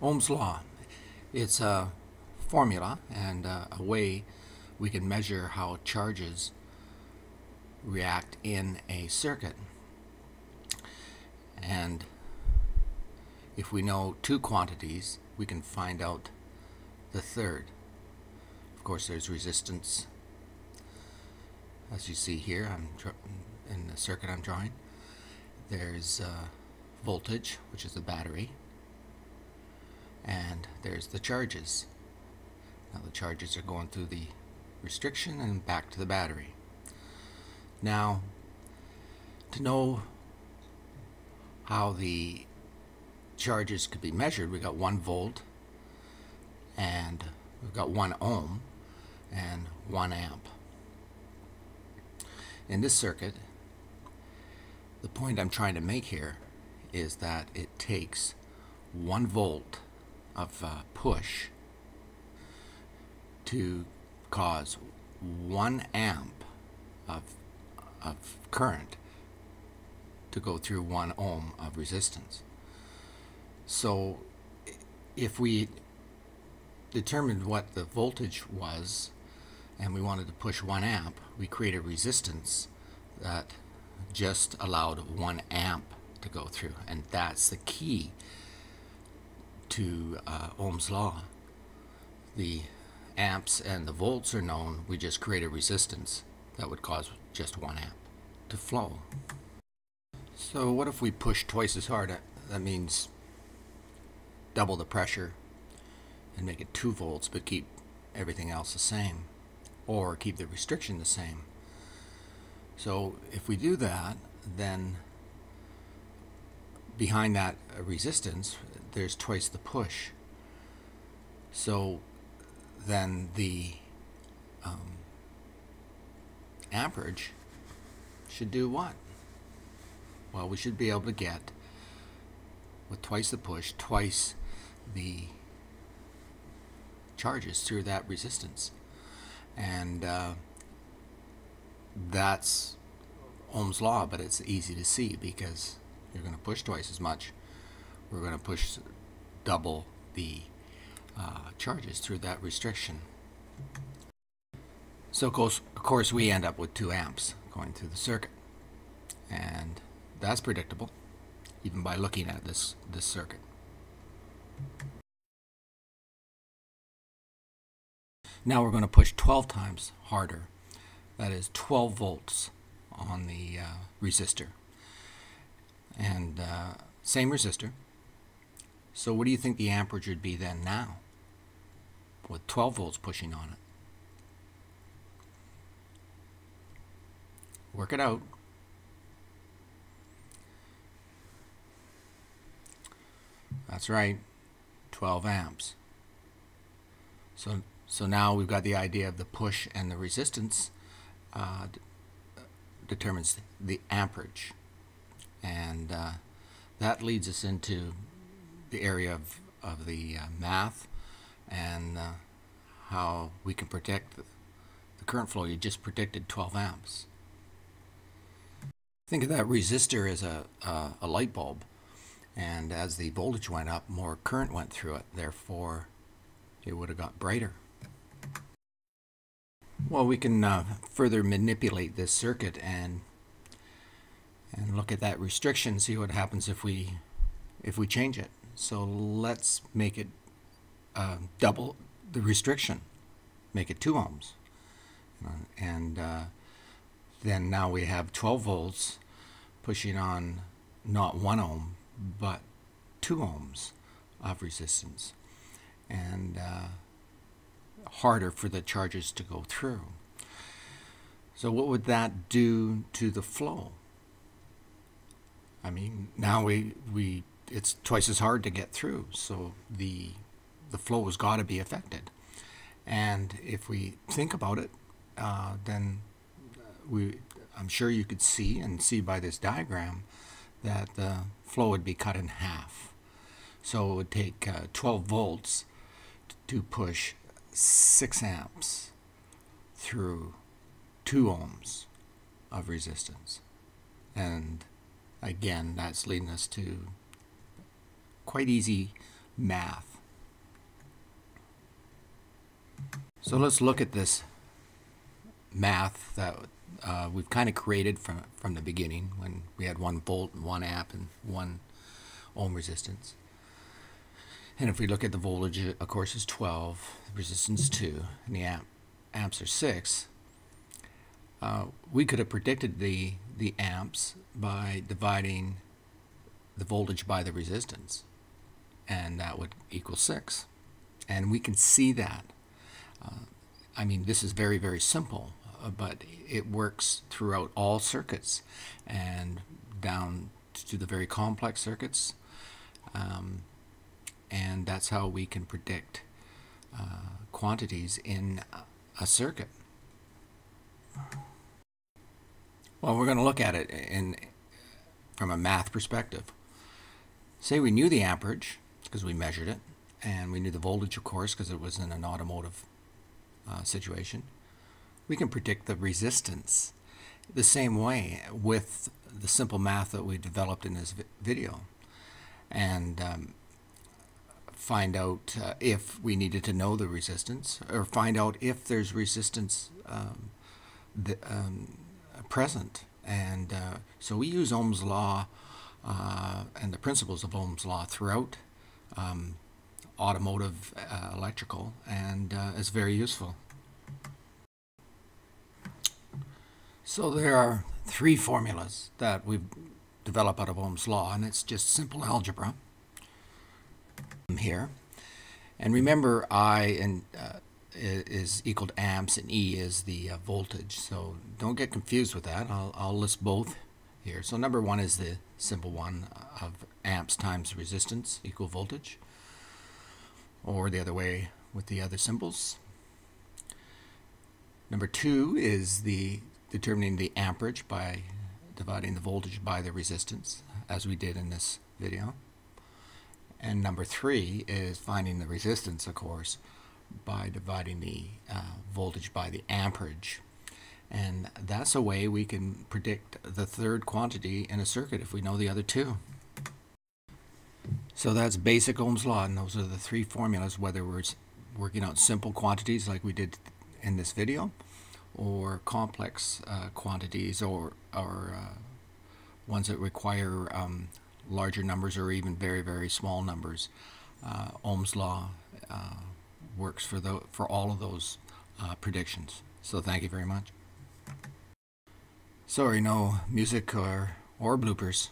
Ohm's Law. It's a formula and a way we can measure how charges react in a circuit. And if we know two quantities, we can find out the third. Of course, there's resistance, as you see here in the circuit I'm drawing. There's voltage, which is the battery, and there's the charges. Now the charges are going through the restriction and back to the battery. Now, to know how the charges could be measured, we got 1 volt, and we've got 1 ohm and 1 amp. In this circuit, the point I'm trying to make here is that it takes 1 volt of push to cause 1 amp of current to go through 1 ohm of resistance. So if we determined what the voltage was and we wanted to push 1 amp, we create a resistance that just allowed 1 amp to go through, and that's the key to Ohm's law. The amps and the volts are known, we just create a resistance that would cause just 1 amp to flow. So what if we push twice as hard? That means double the pressure and make it 2 volts but keep everything else the same, or keep the restriction the same. So if we do that, then behind that resistance there's twice the push. So then the amperage should do what? Well, we should be able to get, with twice the push, twice the charges through that resistance. And that's Ohm's law, but it's easy to see because you're going to push twice as much. We're going to push double the charges through that restriction. So of course we end up with 2 amps going through the circuit, and that's predictable even by looking at this circuit. Now we're going to push 12 times harder. That is 12 volts on the resistor, and same resistor. So what do you think the amperage would be then now with 12 volts pushing on it? Work it out. That's right, 12 amps. So now we've got the idea of the push, and the resistance determines the amperage, and that leads us into the area of the math and how we can predict the current flow. You just predicted 12 amps. Think of that resistor as a light bulb, and as the voltage went up, more current went through it, therefore it would have got brighter. Well, we can further manipulate this circuit and look at that restriction, see what happens if we change it. So let's make it double the restriction, make it 2 ohms, and then now we have 12 volts pushing on not 1 ohm but 2 ohms of resistance, and harder for the charges to go through. So what would that do to the flow? I mean, now it's twice as hard to get through, so the flow has got to be affected. And if we think about it, then I'm sure you could see by this diagram that the flow would be cut in half. So it would take 12 volts to push 6 amps through 2 ohms of resistance. And again, that's leading us to quite easy math. So let's look at this math that we've kind of created from the beginning when we had 1 volt and 1 amp and 1 ohm resistance. And if we look at the voltage, of course, is 12, the resistance 2, and the amps are 6. We could have predicted the amps by dividing the voltage by the resistance, and that would equal 6. And we can see that. I mean, this is very, very simple, but it works throughout all circuits and down to the very complex circuits. And that's how we can predict quantities in a circuit. Well, we're going to look at it from a math perspective. Say we knew the amperage because we measured it, and we knew the voltage, of course, because it was in an automotive situation. We can predict the resistance the same way with the simple math that we developed in this video, and find out if we needed to know the resistance, or find out if there's resistance present. And so we use Ohm's Law and the principles of Ohm's Law throughout automotive electrical, and it's very useful. So there are 3 formulas that we've developed out of Ohm's Law, and it's just simple algebra here. And remember, I is equal to amps and E is the voltage, so don't get confused with that. I'll list both here. So number 1 is the simple one of amps times resistance equal voltage, or the other way with the other symbols. Number 2 is the determining the amperage by dividing the voltage by the resistance, as we did in this video. And number 3 is finding the resistance, of course, by dividing the voltage by the amperage. And that's a way we can predict the third quantity in a circuit if we know the other 2. So that's basic Ohm's Law, and those are the 3 formulas, whether we're working out simple quantities like we did in this video, or complex quantities, or ones that require larger numbers or even very, very small numbers. Ohm's Law works for all of those predictions. So thank you very much. Sorry, no music or bloopers.